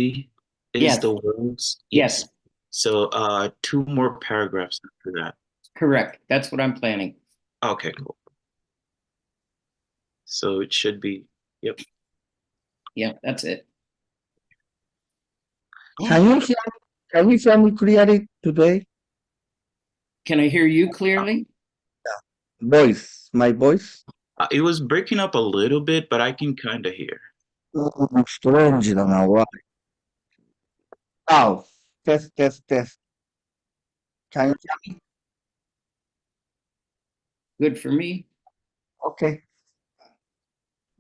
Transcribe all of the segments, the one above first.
responsibility is Yes. the words. Yes. So two more paragraphs after that. Correct. That's what I'm planning. Okay, cool. So it should be, yep. Yeah, that's it. Can you hear me clearly today? Can I hear you clearly? My voice? It was breaking up a little bit, but I can kind of hear. Strange, I don't know why. Oh, test. Can you hear me? Good for me. Okay.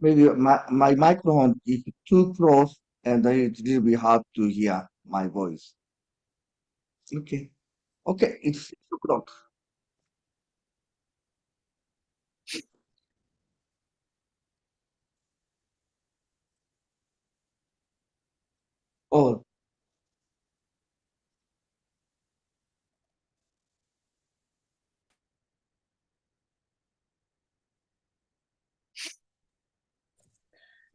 Maybe my microphone is too close and then it will be hard to hear my voice. Okay. Okay, it's 6 o'clock. Oh,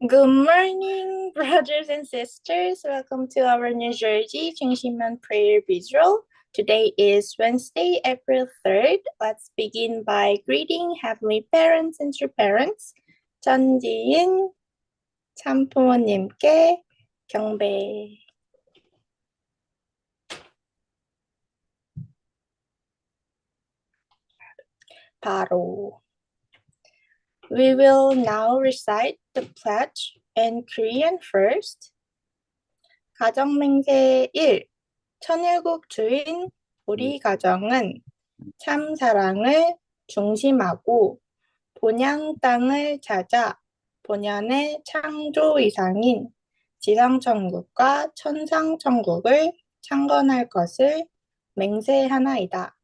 Good morning, brothers and sisters. Welcome to our New Jersey 중심만 prayer visual. Today is Wednesday, April 3rd. Let's begin by greeting Heavenly Parents and True Parents. 천지인 참부모님께 경배. 바로. We will now recite the pledge in Korean first. 가정맹세 1. 천일국 주인 우리 가정은 참 사랑을 중심하고 본향 땅을 찾아 본연의 창조 이상인 지상천국과 천상천국을 창건할 것을 맹세하나이다.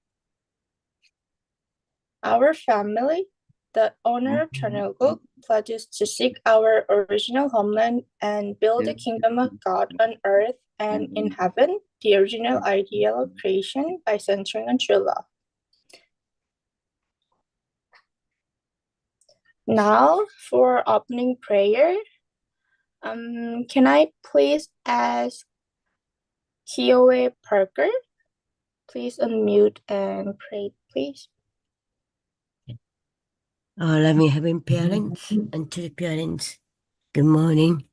Our family, the owner of Cheonilguk, pledges to seek our original homeland and build the kingdom of God on earth and in heaven, the original ideal of creation by centering on true love. Now for opening prayer, can I please ask Kioe Parker? Please unmute and pray, please. Loving Heavenly Parents and to the parents, good morning,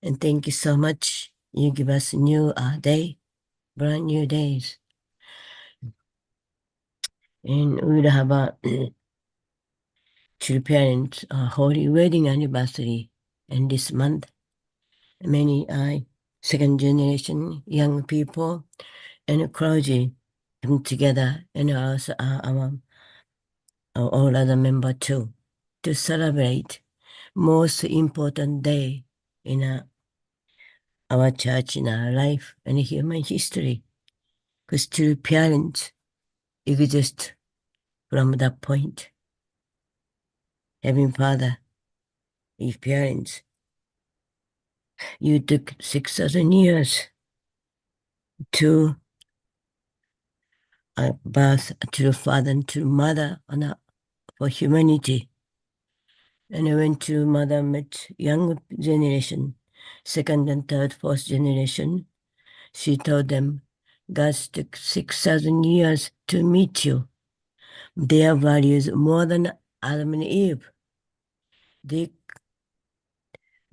and thank you so much. You give us a new day, brand new days, and we will have a to the parents holy wedding anniversary, and this month, many second generation young people and clergy come together, and also our all other members too, to celebrate most important day in our church, in our life, and human history. Because two parents exist from that point. Having Father, if parents, you took 6,000 years to birth to Father and to Mother for humanity. And when to Mother met young generation, second and third, fourth generation, she told them, God took 6,000 years to meet you. Their values more than Adam and Eve.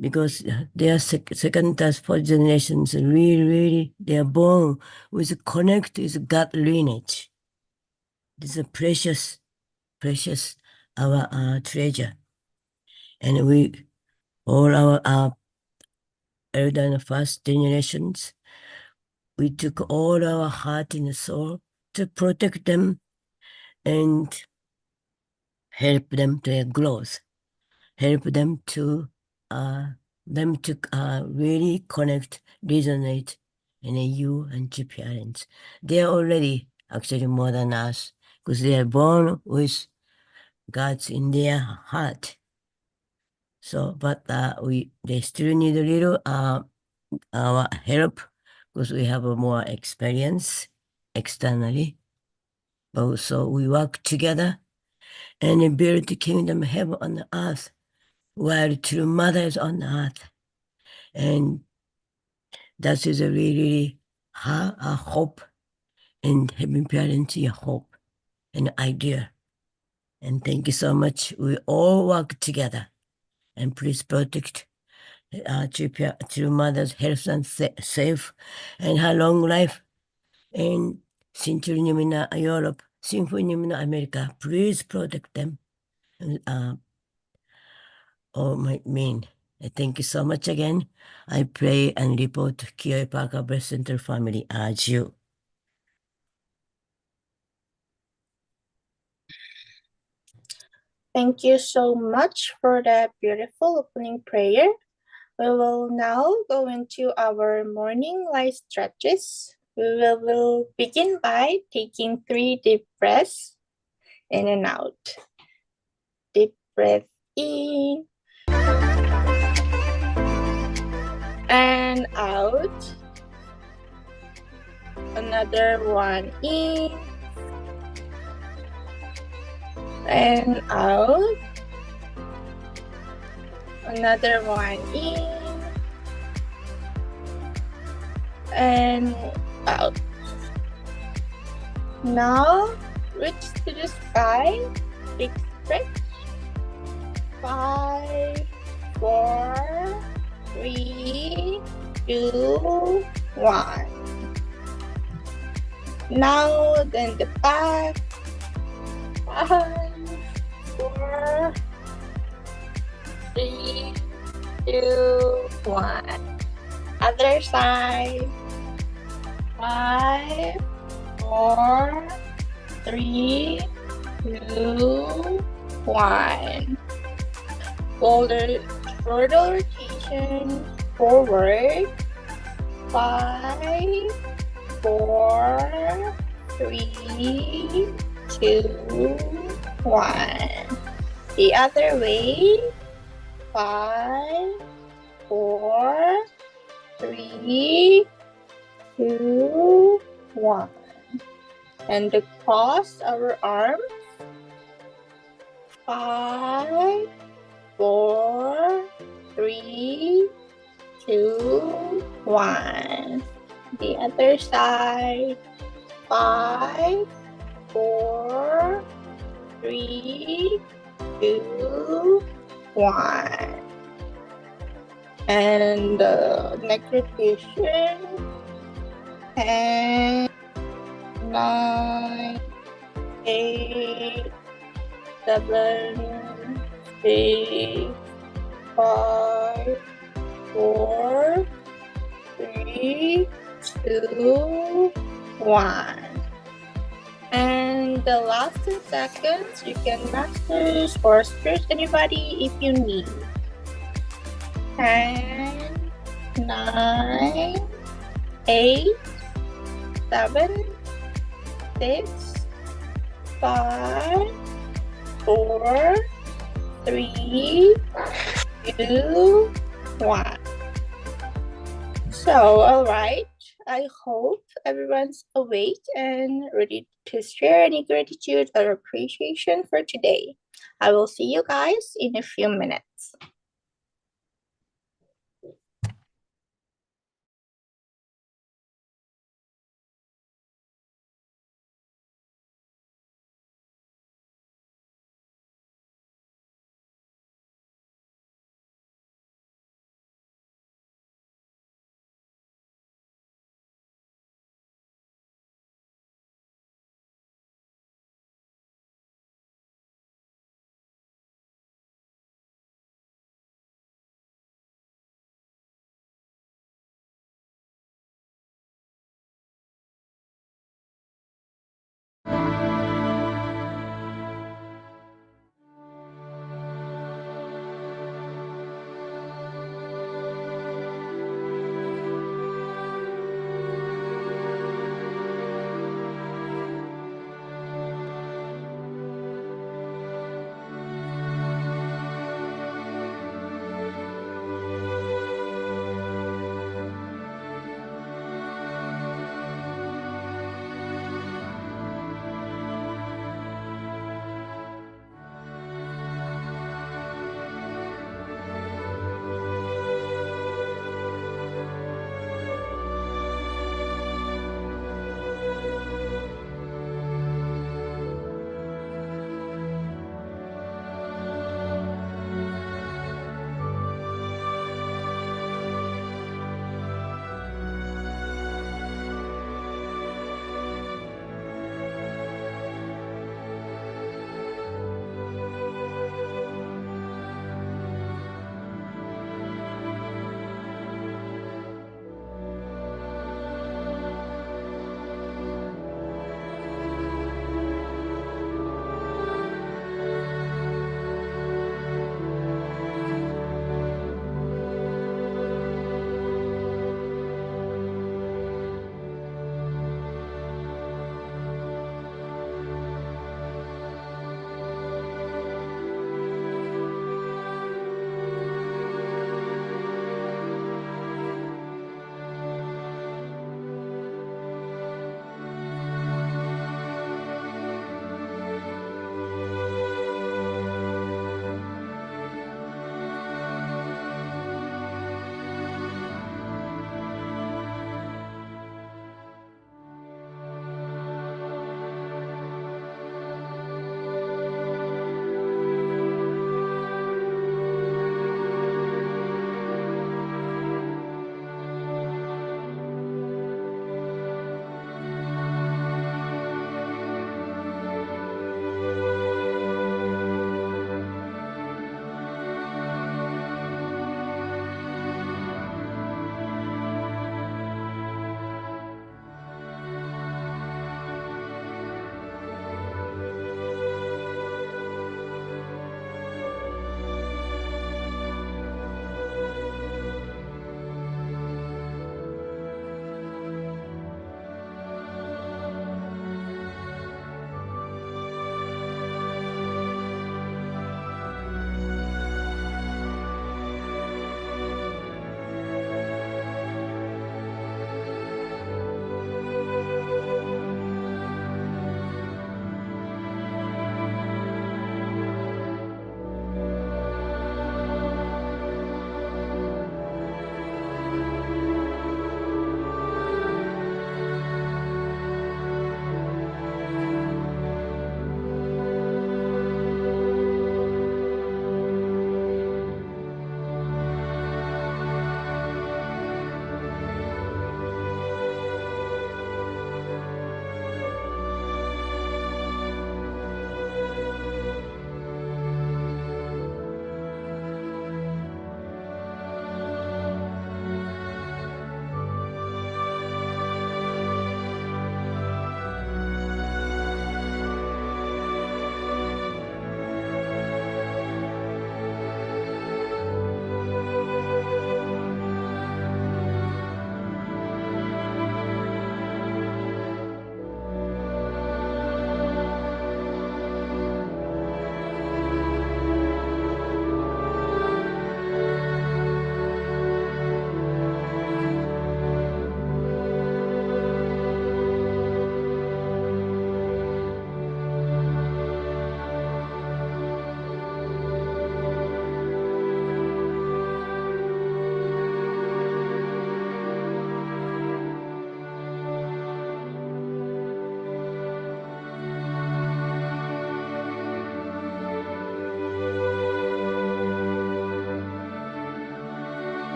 Because their second, third, fourth generations really, they are born with connect with God lineage. This is a precious, our treasure. And we, all our elder and first generations, we took all our heart and soul to protect them and help them to their growth, help them to really connect, resonate in you and your parents. They are already actually more than us because they are born with God's in their heart. So, but they still need a little our help because we have a more experience externally. But so we work together and build the kingdom of heaven on earth while true mothers on earth. And that is a really a hope, and having parents a hope, an idea. And thank you so much. We all work together, and please protect to mother's health and safe, and her long life. And Sinturimina Europe, Sinfonimina America, please protect them. Oh, my mean. Thank you so much again. I pray and report Kioi Parker Breast Center family as you. Thank you so much for that beautiful opening prayer. We will now go into our morning light stretches. We will begin by taking 3 deep breaths in and out. Deep breath in and out. Another one in and out. Another one in and out. Now reach to the sky. Big stretch. 5, 4, 3, 2, 1. Now then the back. 5, 4, 3, 2, 1. Other side. 5, 4, 3, 2, 1. Shoulder rotation forward. 5, 4, 3, 2, 1. The other way. 5, 4, 3, 2, 1. And cross our arms. 5, 4, 3, 2, 1. The other side. 5, 4, 3, 2, 1. And neck rotation. 10, 9, 8, 7, 6, 5, 4, 3, 2, 1. And the last 2 seconds, you can master or stretch anybody if you need. 10, 9, 8, 7, 6, 5, 4, 3, 2, 1. So, all right. I hope everyone's awake and ready to share any gratitude or appreciation for today. I will see you guys in a few minutes.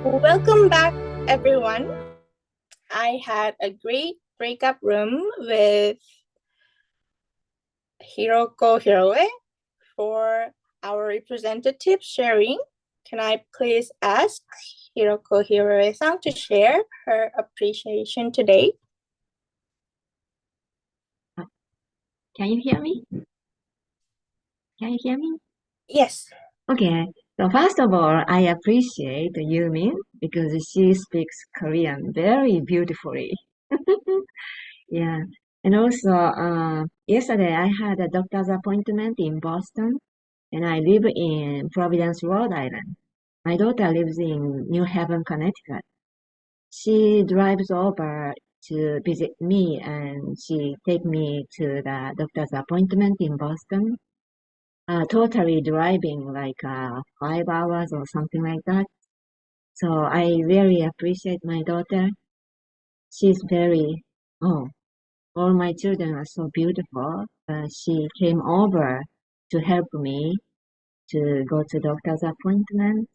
Welcome back, everyone. I had a great breakup room with Hiroko Hiroe for our representative sharing. Can I please ask Hiroko Hiroe-san to share her appreciation today? Can you hear me? Can you hear me? Yes. Okay. So first of all, I appreciate Yumin because she speaks Korean very beautifully. Yeah. And also, yesterday I had a doctor's appointment in Boston, and I live in Providence, Rhode Island. My daughter lives in New Haven, Connecticut. She drives over to visit me, and she take me to the doctor's appointment in Boston. Totally driving like 5 hours or something like that. So I really appreciate my daughter. She's all my children are so beautiful. She came over to help me to go to doctor's appointment.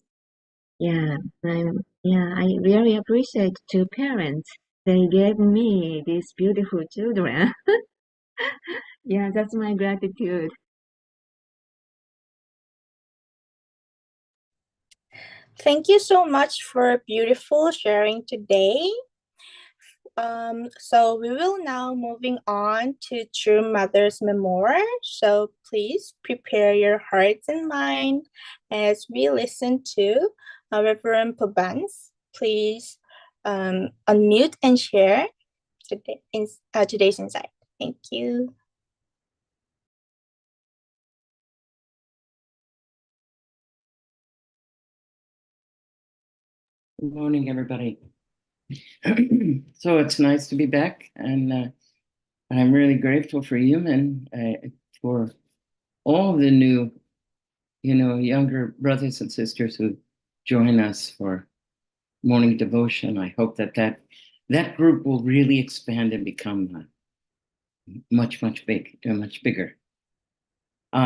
I really appreciate two parents. They gave me these beautiful children. Yeah, that's my gratitude. Thank you so much for beautiful sharing today. So we will now moving on to True Mother's Memoir. So please prepare your hearts and mind as we listen to Reverend Pabans. Please unmute and share today's insight. Thank you. Good morning, everybody. So it's nice to be back, and I'm really grateful for Human, for all the new, younger brothers and sisters who join us for morning devotion. I hope that group will really expand and become much bigger.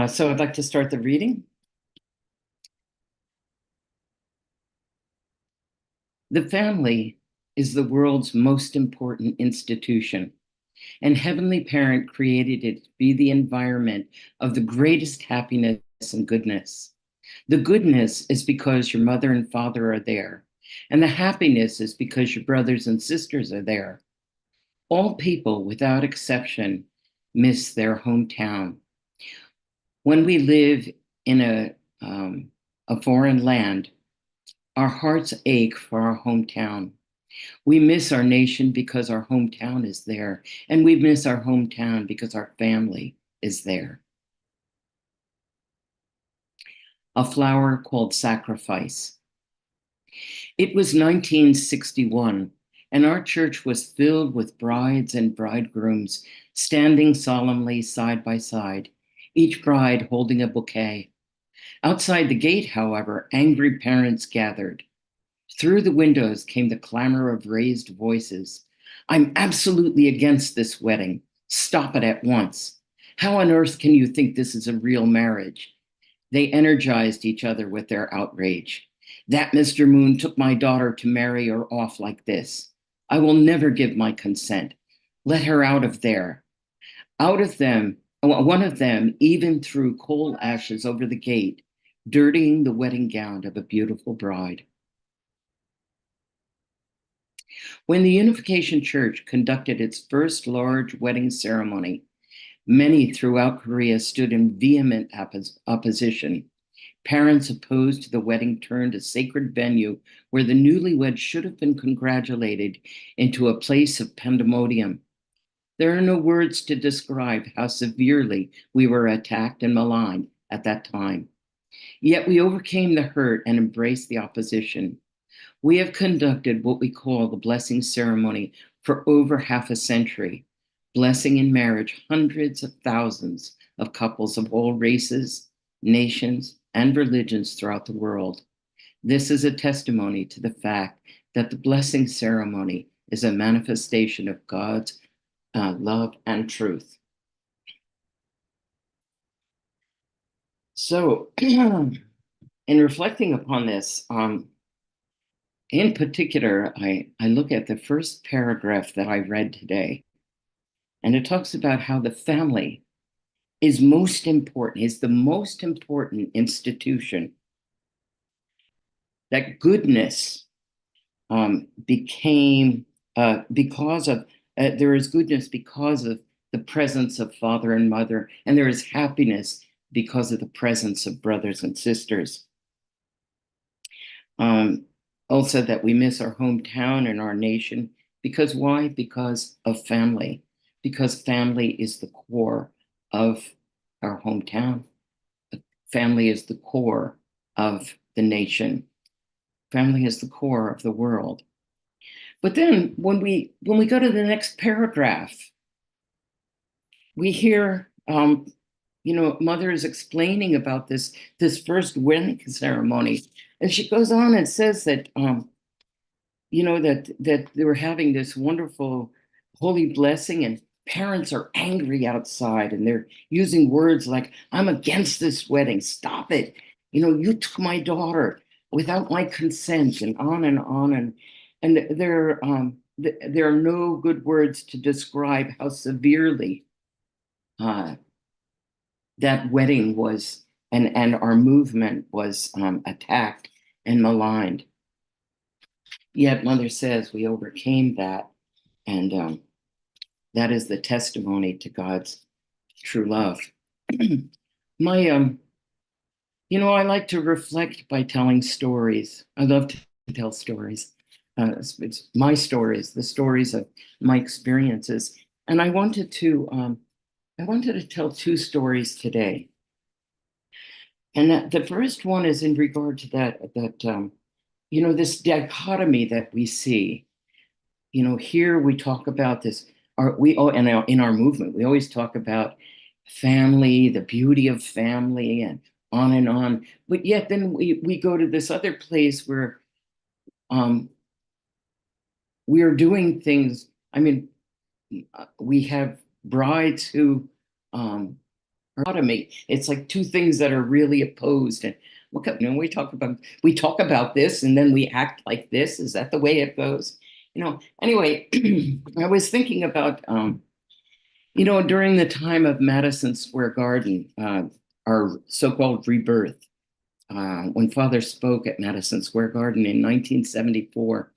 So I'd like to start the reading. The family is the world's most important institution, and Heavenly Parent created it to be the environment of the greatest happiness and goodness. The goodness is because your mother and father are there, and the happiness is because your brothers and sisters are there. All people, without exception, miss their hometown. When we live in a foreign land, our hearts ache for our hometown. We miss our nation because our hometown is there, and we miss our hometown because our family is there. A flower called sacrifice. It was 1961, and our church was filled with brides and bridegrooms standing solemnly side by side, each bride holding a bouquet. Outside the gate, however, angry parents gathered. Through the windows came the clamor of raised voices. I'm absolutely against this wedding. Stop it at once. How on earth can you think this is a real marriage? They energized each other with their outrage. That Mr. Moon took my daughter to marry her off like this. I will never give my consent. Let her out of there. Out of them, one of them even threw coal ashes over the gate, dirtying the wedding gown of a beautiful bride. When the Unification Church conducted its first large wedding ceremony, many throughout Korea stood in vehement opposition. Parents opposed to the wedding turned a sacred venue where the newlyweds should have been congratulated into a place of pandemonium. There are no words to describe how severely we were attacked and maligned at that time. Yet we overcame the hurt and embraced the opposition. We have conducted what we call the blessing ceremony for over half a century, blessing in marriage hundreds of thousands of couples of all races, nations, and religions throughout the world. This is a testimony to the fact that the blessing ceremony is a manifestation of God's love and truth. So, in reflecting upon this, In particular, I look at the first paragraph that I read today, and it talks about how the family is most important, is the most important institution. That goodness became because of there is goodness because of the presence of father and mother, and there is happiness because of the presence of brothers and sisters. Also, that we miss our hometown and our nation because why? Because of family. Because family is the core of our hometown. Family is the core of the nation. Family is the core of the world. But then when we go to the next paragraph, we hear mother is explaining about this first wedding ceremony, and she goes on and says that that they were having this wonderful holy blessing, and parents are angry outside, and they're using words like, "I'm against this wedding, stop it, you took my daughter without my consent," and on and on, and there are no good words to describe how severely that wedding was, and our movement was attacked and maligned. Yet mother says we overcame that, and that is the testimony to God's true love. I like to reflect by telling stories. I love to tell stories. It's my stories, the stories of my experiences, and I wanted to tell two stories today. And the first one is in regard to that this dichotomy that we see. Here we talk about this, in our movement, we always talk about family, the beauty of family, and on. But yet then we go to this other place where we are doing things. I mean, we have brides who dichotomy. It's like two things that are really opposed. And we talk about this, and then we act like this. Is that the way it goes? Anyway, I was thinking about during the time of Madison Square Garden, our so-called rebirth, when Father spoke at Madison Square Garden in 1974.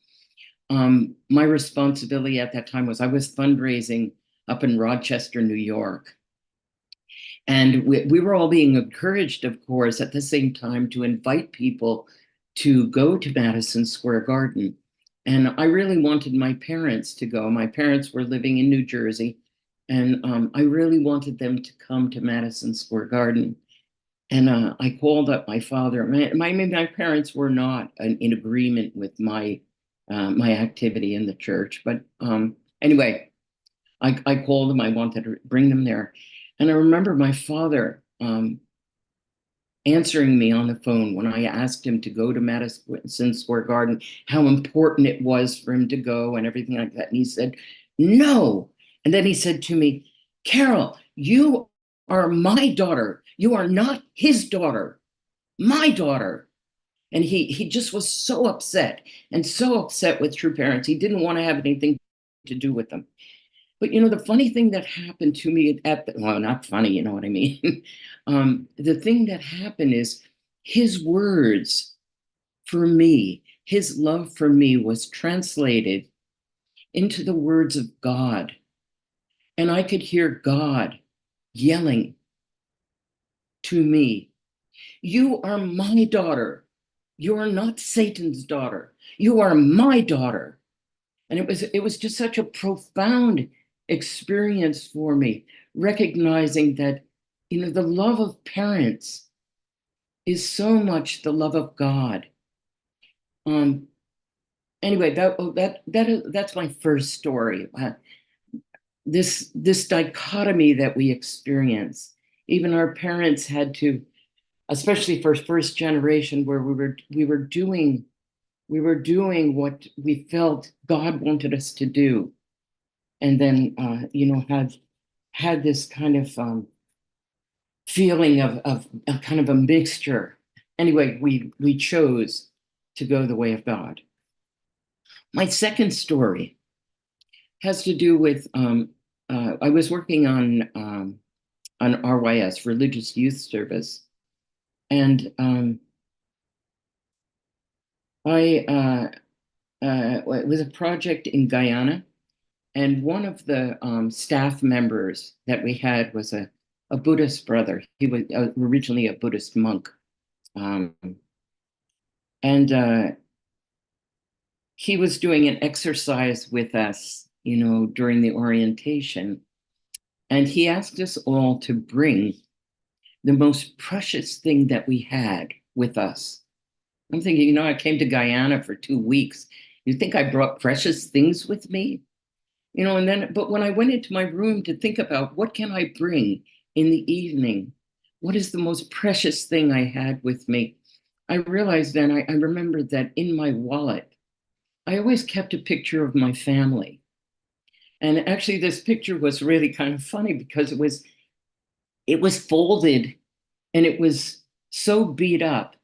My responsibility at that time was I was fundraising up in Rochester, New York. And we were all being encouraged, of course, at the same time to invite people to go to Madison Square Garden. And I really wanted my parents to go. My parents were living in New Jersey, and I really wanted them to come to Madison Square Garden. And I called up my father. My parents were not in agreement with my activity in the church. But anyway, I called them. I wanted to bring them there. And I remember my father answering me on the phone when I asked him to go to Madison Square Garden, how important it was for him to go and everything like that. And he said, "No." And then he said to me, "Carol, you are my daughter. You are not his daughter, my daughter." And he just was so upset with true parents. He didn't want to have anything to do with them. But the funny thing that happened to me not funny, you know what I mean? The thing that happened is his words for me, his love for me was translated into the words of God. And I could hear God yelling to me, "You are my daughter. You are not Satan's daughter. You are my daughter." And it was just such a profound experience for me, recognizing that the love of parents is so much the love of God. Anyway, that's my first story. This dichotomy that we experience, even our parents had to, especially for first generation, where we were doing what we felt God wanted us to do, and then had this kind of feeling of a kind of a mixture. Anyway, we chose to go the way of God. My second story has to do with I was working on RYS, Religious Youth Service, and it was a project in Guyana, and one of the staff members that we had was a Buddhist brother. He was originally a Buddhist monk, and he was doing an exercise with us, during the orientation, and he asked us all to bring the most precious thing that we had with us. I'm thinking, I came to Guyana for 2 weeks. You think I brought precious things with me? But when I went into my room to think about what can I bring in the evening, what is the most precious thing I had with me, I realized then, I remembered that in my wallet, I always kept a picture of my family. And actually, this picture was really kind of funny because it was folded and it was so beat up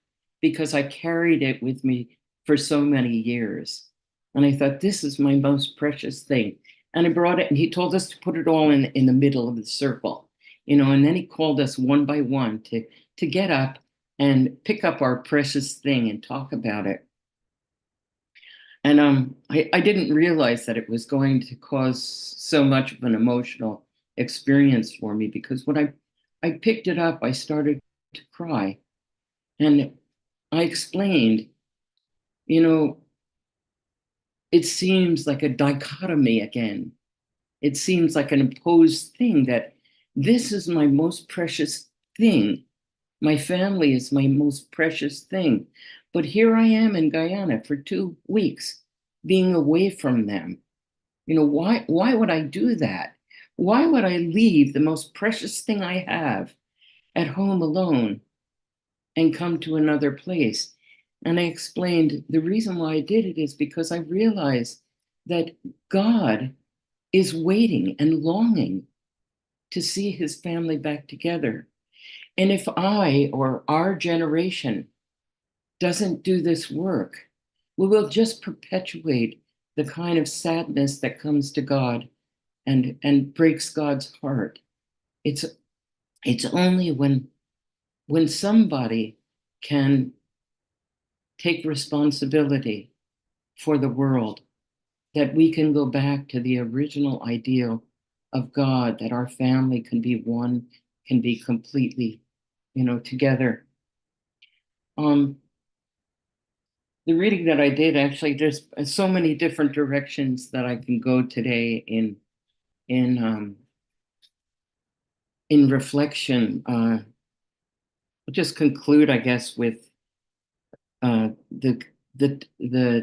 because I carried it with me for so many years. And I thought, this is my most precious thing. And I brought it, and he told us to put it all in the middle of the circle, and then he called us one by one to get up and pick up our precious thing and talk about it. And I didn't realize that it was going to cause so much of an emotional experience for me, because when I picked it up, I started to cry. And I explained, it seems like a dichotomy again. It seems like an imposed thing that this is my most precious thing. My family is my most precious thing. But here I am in Guyana for 2 weeks, being away from them. Why would I do that? Why would I leave the most precious thing I have at home alone and come to another place? And I explained the reason why I did it is because I realized that God is waiting and longing to see his family back together. And if I or our generation doesn't do this work, we will just perpetuate the kind of sadness that comes to God and breaks God's heart. It's only when somebody can take responsibility for the world that we can go back to the original ideal of God, that our family can be one, can be completely, together. The reading that I did, actually, there's so many different directions that I can go today in reflection. I'll just conclude, I guess, with the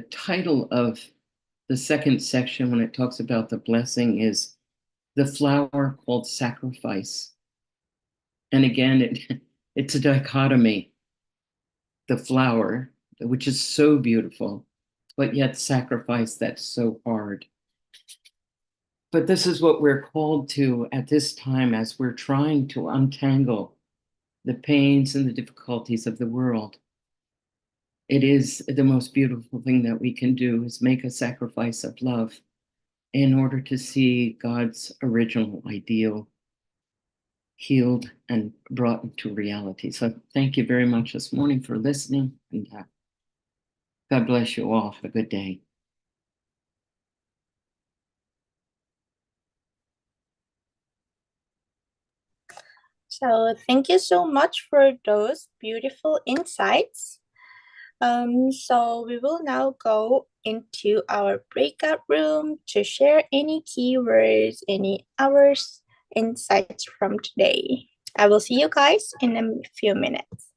title of the second section when it talks about the blessing is the flower called sacrifice. And again, it's a dichotomy. The flower, which is so beautiful, but yet sacrifice that's so hard. But this is what we're called to at this time as we're trying to untangle the pains and the difficulties of the world. It is the most beautiful thing that we can do, is make a sacrifice of love in order to see God's original ideal healed and brought into reality. So thank you very much this morning for listening, and God bless you all. Have a good day. So thank you so much for those beautiful insights. So we will now go into our breakout room to share any keywords, any hours insights from today. I will see you guys in a few minutes.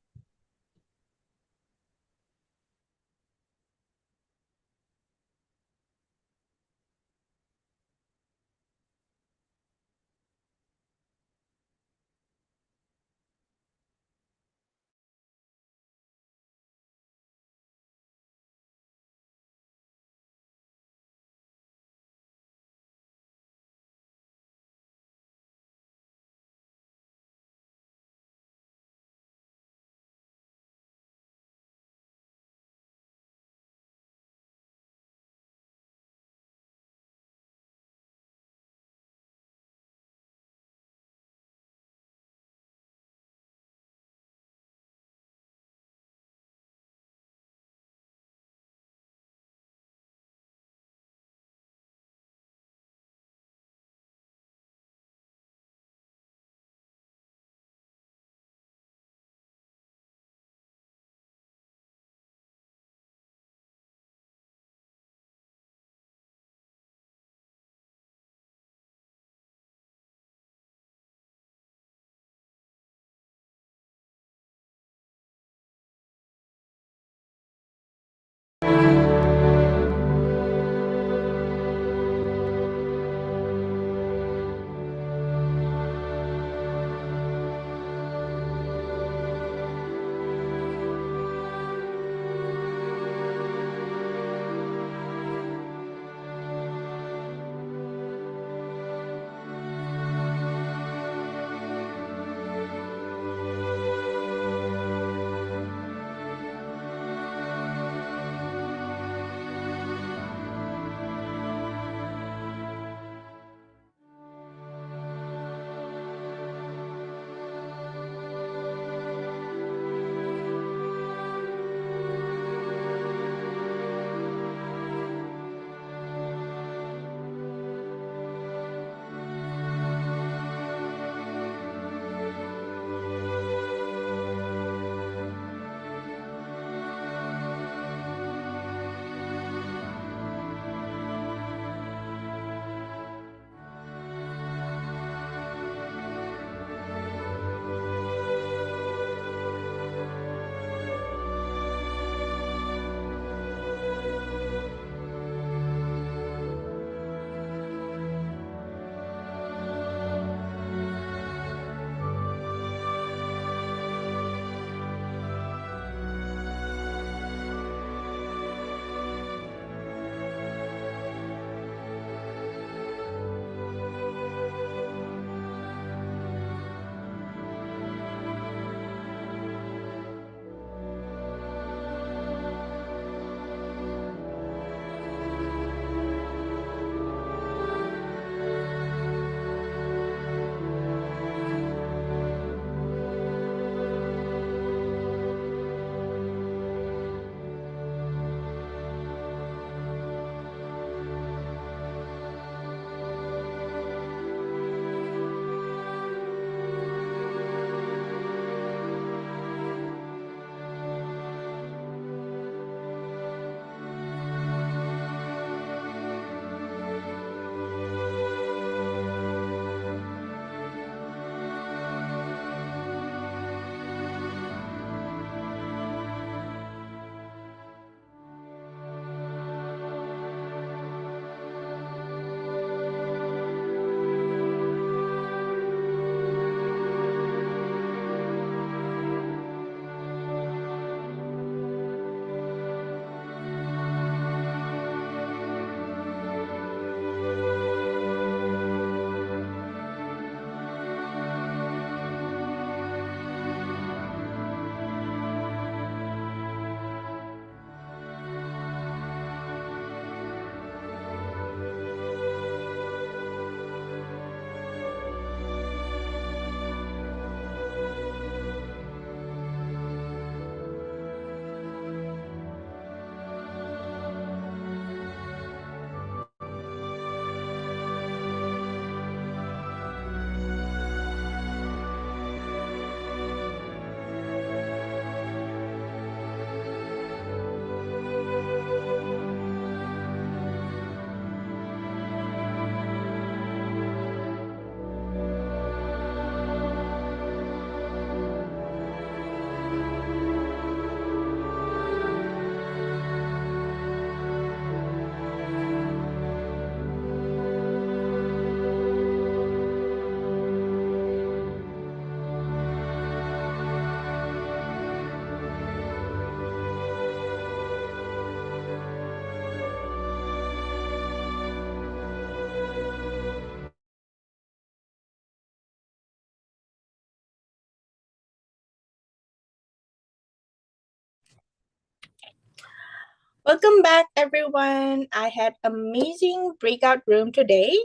Welcome back, everyone. I had amazing breakout room today.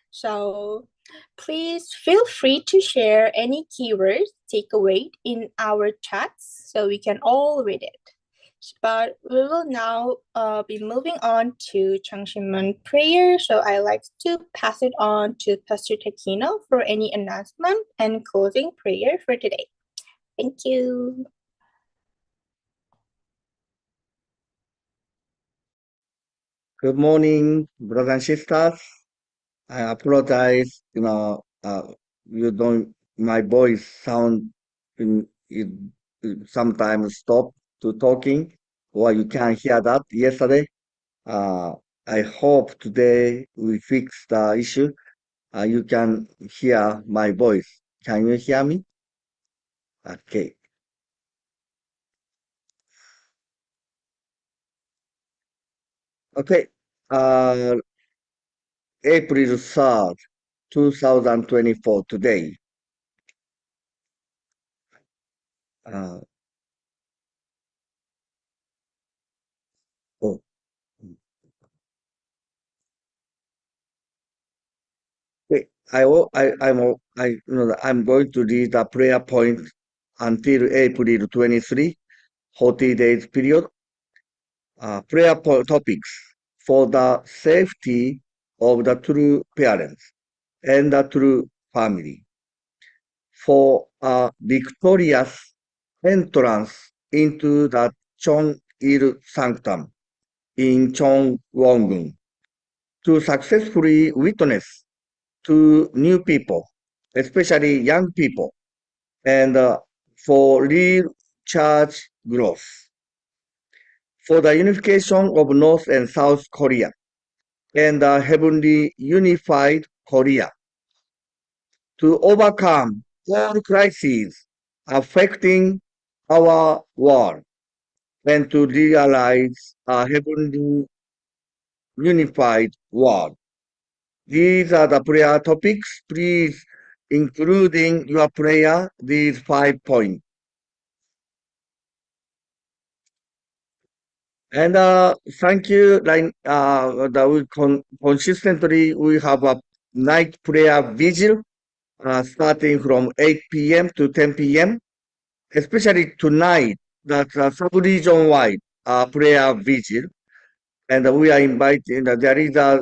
So please feel free to share any keywords takeaway in our chats so we can all read it. But we will now be moving on to Changshiman prayer. So I like to pass it on to Pastor Takino for any announcement and closing prayer for today. Thank you. Good morning, brothers and sisters. I apologize, you don't, my voice sound, it sometimes stop to talking, or you can't hear that yesterday. I hope today we fix the issue. You can hear my voice. Can you hear me? Okay. Okay. April 3rd, 2024, today. Uh, oh. Okay. I'm going to read the prayer point until April 23, 40 days period. Prayer topics for the safety of the true parents and the true family, for a victorious entrance into the Chong-il Sanctum in Chongwon-gun, to successfully witness to new people, especially young people, and for real church growth, for the unification of North and South Korea, and the heavenly unified Korea, to overcome all crises affecting our world, and to realize a heavenly unified world. These are the prayer topics. Please, including your prayer, these 5 points. And thank you. Like that we consistently we have a night prayer vigil starting from 8 p.m. to 10 p.m. Especially tonight, that's a sub-region wide prayer vigil, and we are inviting. There is a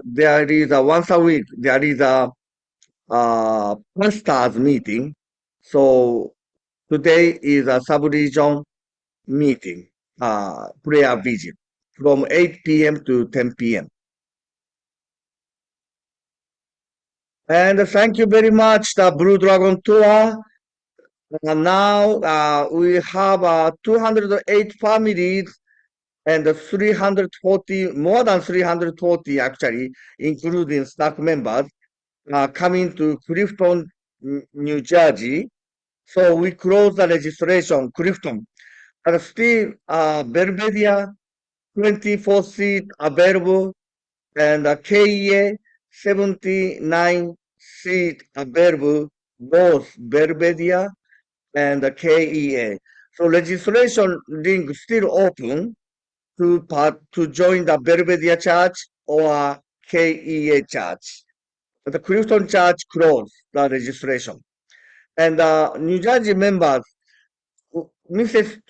once a week there is a pastors meeting. So today is a sub-region meeting, prayer vigil from 8 p.m. to 10 p.m. And thank you very much, the Blue Dragon Tour. Now we have 208 families and 340, more than 340 actually, including staff members, coming to Clifton, New Jersey. So we closed the registration, Clifton. But still, Belvedere, 24 seat available, and KEA, 79 seat available, both Belvedere and KEA. So registration link still open to join the Belvedere Church or KEA Church. The Clifton Church closed the registration. And New Jersey members, Mrs.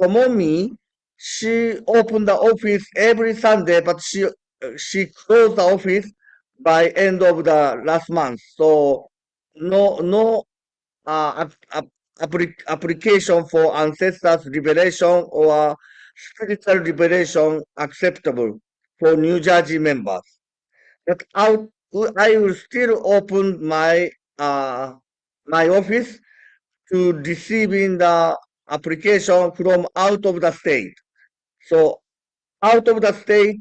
Tomomi, she opened the office every Sunday, but she closed the office by end of the last month. So no application for ancestors revelation or spiritual revelation acceptable for New Jersey members. But I will still open my office to receiving the application from out of the state. So out of the state,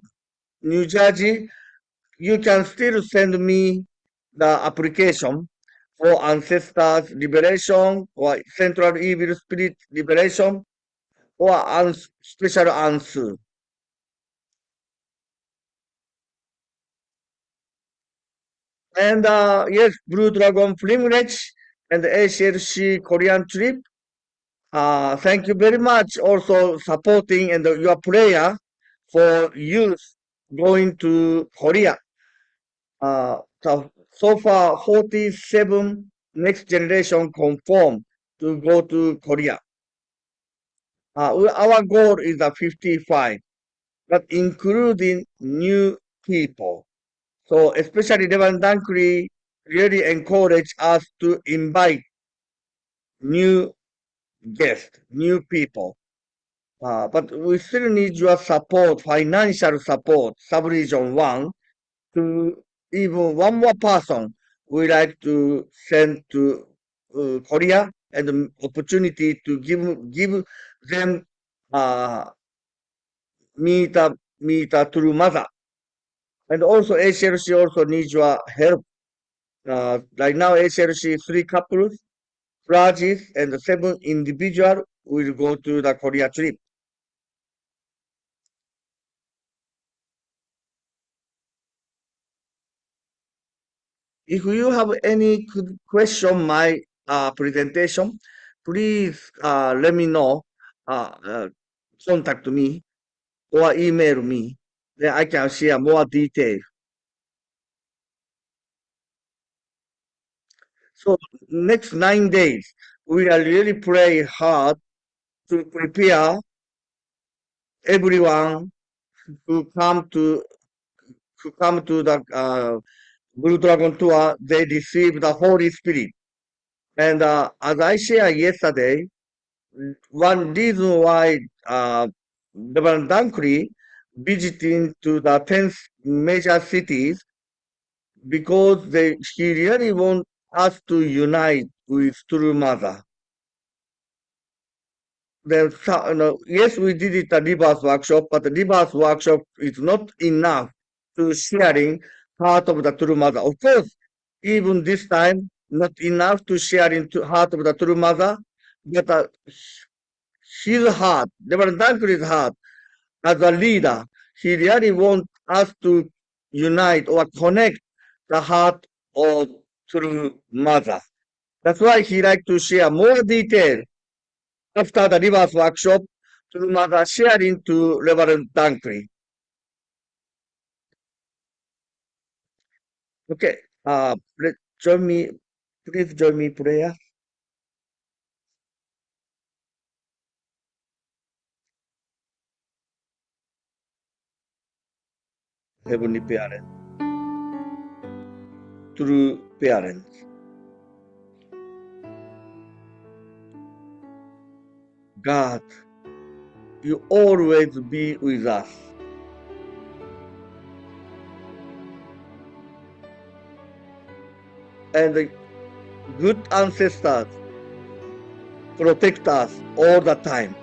New Jersey, you can still send me the application for ancestors liberation or central evil spirit liberation or special answer. And yes, Blue Dragon Pilgrimage and ACLC Korean trip. Thank you very much also supporting and your prayer for youth going to Korea. So far, 47 next generation confirmed to go to Korea. Our goal is 55, but including new people. So especially Reverend Dunkley really encourage us to invite new guests, new people. But we still need your support, financial support, Subregion 1, to even one more person we like to send to Korea, and the opportunity to give them meet a true mother. And also ACLC also needs your help. Right now ACLC 3 couples, Francis, and 7 individual will go to the Korea trip. If you have any question my presentation, please let me know. Contact me or email me. Then I can share more detail. So next 9 days, we are really pray hard to prepare everyone who come to the Blue Dragon tour. They receive the Holy Spirit. And as I shared yesterday, one reason why Reverend Dunkley visiting to the 10 major cities, because he really want us to unite with true mother. Yes, we did it a Rebirth workshop, but the Rebirth workshop is not enough to sharing heart of the true mother. Of course, even this time, not enough to sharing to heart of the true mother, but his heart, Reverend Dunkley's heart, as a leader, he really wants us to unite or connect the heart of true mother. That's why he like to share more detail after the Rivers workshop to mother sharing to Reverend Dunkley. Okay, join me, please join me prayer. Heavenly Parent, true parents. God, you always be with us. And the good ancestors protect us all the time.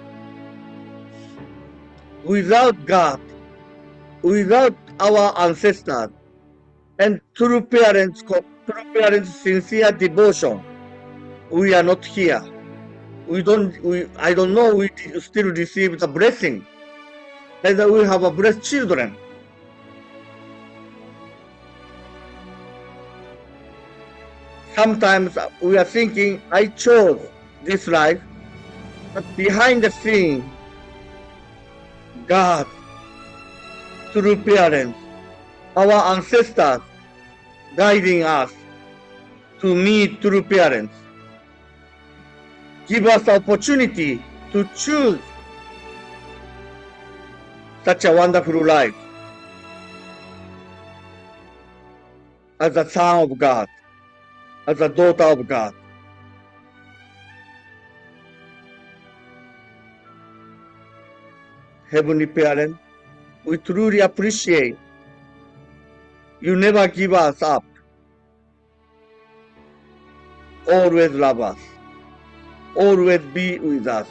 Without God, without our ancestors, and true parents' sincere devotion, we are not here. I don't know, we still receive the blessing, and we have a blessed children. Sometimes we are thinking, I chose this life, but behind the scene, God, true parents, our ancestors guiding us to meet true parents, give us the opportunity to choose such a wonderful life as a son of God, as a daughter of God. Heavenly Parent, we truly appreciate you never give us up. Always love us. Always be with us.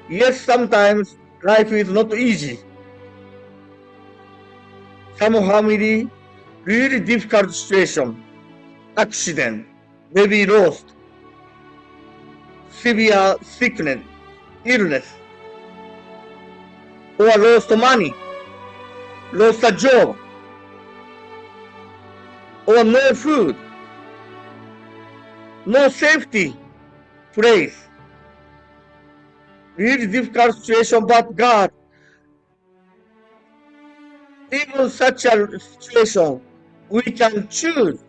Yes, sometimes life is not easy. Some family, really difficult situation, accident, maybe lost, severe sickness, illness, or lost money, lost a job, or no food, no safety place. Really difficult situation, but God, even such a situation, we can choose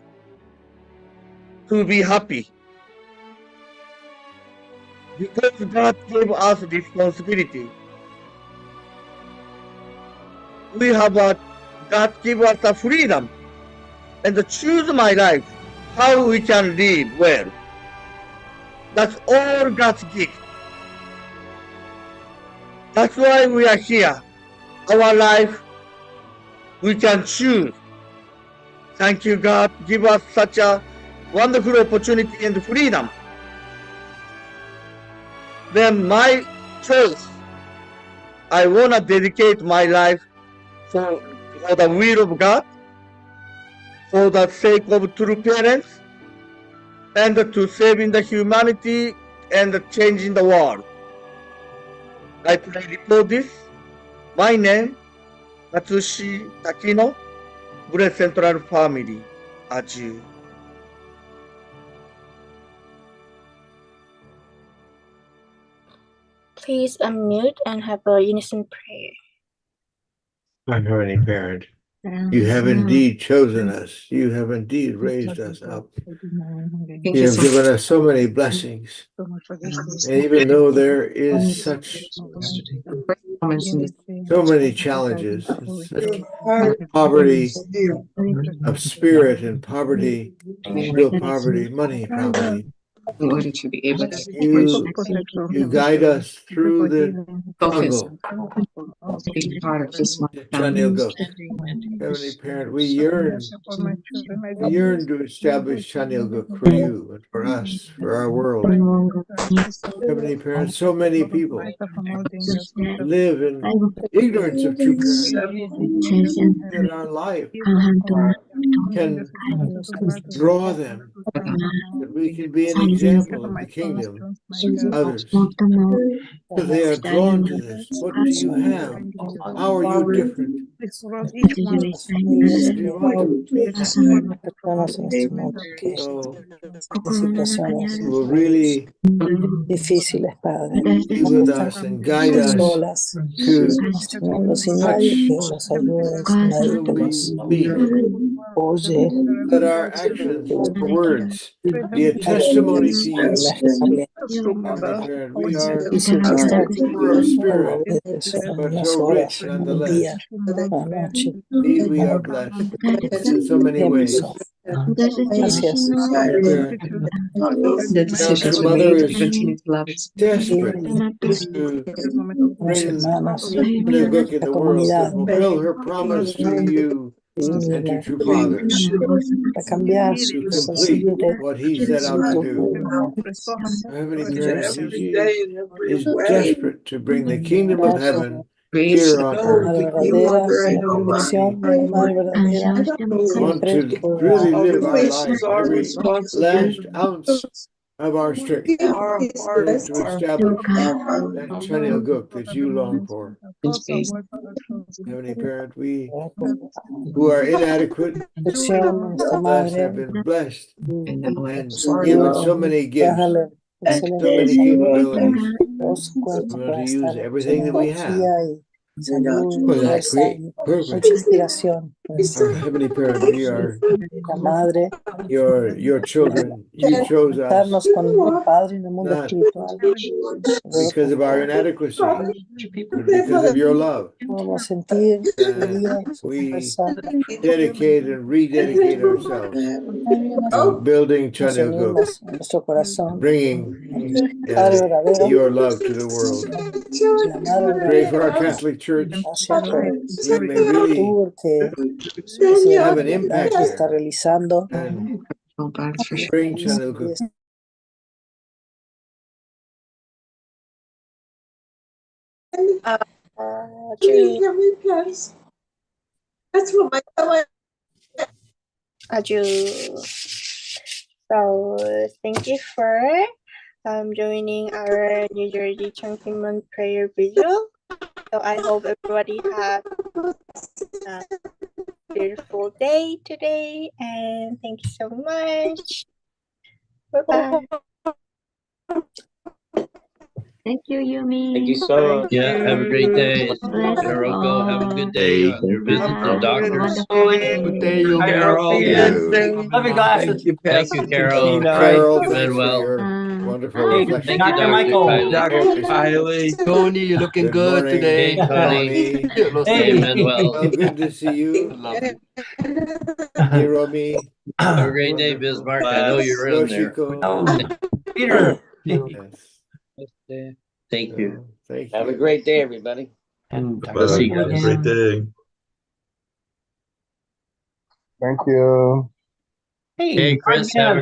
to be happy. Because God gave us responsibility. God gave us a freedom and to choose my life, how we can live well. That's all God's gift. That's why we are here. Our life, we can choose. Thank you, God. Give us such a wonderful opportunity and freedom. Then my choice, I want to dedicate my life for the will of God, for the sake of true parents, and to saving the humanity and changing the world. I pray before this. My name, Natsushi Takino, Blessed Central Family. Adieu. Please unmute and have a unison prayer. Our Heavenly Parent, you have indeed chosen us. You have indeed raised us up. You have given us so many blessings. And even though there is so many challenges, such poverty of spirit and poverty, real poverty, money poverty, In order to be able to you guide us through the struggle. be part of this one Chanil family. Guk, Heavenly Parent, we yearn to establish Chanil Guk for you and for us, for our world. Heavenly Parent, so many people live in ignorance of true parents, that our life can draw them, that we can be an example of the kingdom to others. So they are drawn to this. What do you have? How are you different? We want to be that. So will really difíciles, Padre. be with us and guide us Solas, to Señor, sin such nadie que nos ayude, sin nadie will que we nos be. oye. Let our actions, our words be a testimony to you. Heavenly Parent, we are Difícil que está poor of spirit, a veces en but so unas rich horas, en un nonetheless. día, una noche. Indeed, we are blessed in so many ways. Gracias. Heavenly Parent, The now decisions true we mother made to is continue to love its desperate to Los bring hermanos, Chanel Guk in la the world to comunidad, fulfill her promise to you and to true Father, para cambiar to su complete sensible, what he set out to su do. Our Heavenly Parent, she is desperate to bring the kingdom of heaven grace, here on la earth. madre verdadera, la We conexión de la madre verdadera, want siempre to really live our life, every last ounce of our strength, to establish that Chanel Guk that you long for. Heavenly Parent, we who are inadequate, protección, nuestra thus madre, have been blessed and the Lord and tus given so ayudos, many gifts, déjale so excelente many salud, capabilities. todos sus cuerpos We want para to use estar everything that llenos de we have energía y salud, for y that fuerza great y purpose. mucha inspiración. Our Heavenly Parent, we are La madre, your children. You chose us conectarnos con el Padre en el mundo not espiritual. because of our inadequacy, but because of your love. Podemos sentir su That vida, su we fuerza, dedicate and rededicate ourselves to building nos Chanel Guk, unimos en nuestro corazón. bringing El Padre verdadero, your love to the world. la Madre Pray for our verdadera, Catholic Church. gracias por You may la really labor que have an la impact que está there realizando. and God for bring Chanel Guk. Adieu. So thank you for joining our New Jersey Chunkyman prayer visual. So I hope everybody have a beautiful day today, and thank you so much. Bye bye. Thank you, Yumi. Thank you so much. Yeah, have a great day. Bless you Hiroko, have a all. good day on your visit to the Have a doctors. wonderful Good day, day. Yumi. Carol. Yeah. Love you, glasses. Thank you, Carol. Thank you, Tina. Carol. You've Thanks been for well. your wonderful Hey, reflection. Thank you, Dr. Dr. Michael. Kylie. Tony, you're looking Good good morning. today. Hey, Tony. Hey, Hey. Manuel. Good to see you. Love you. Hey, Romy. Have a great day, Bismarck. I know you're in there. Yoshiko. Oh, Peter. Yes. Thank you. Thank Have a you. great day, everybody. We'll see you Have a guys. great day. Thank you. Hey, Hey, Chris, have a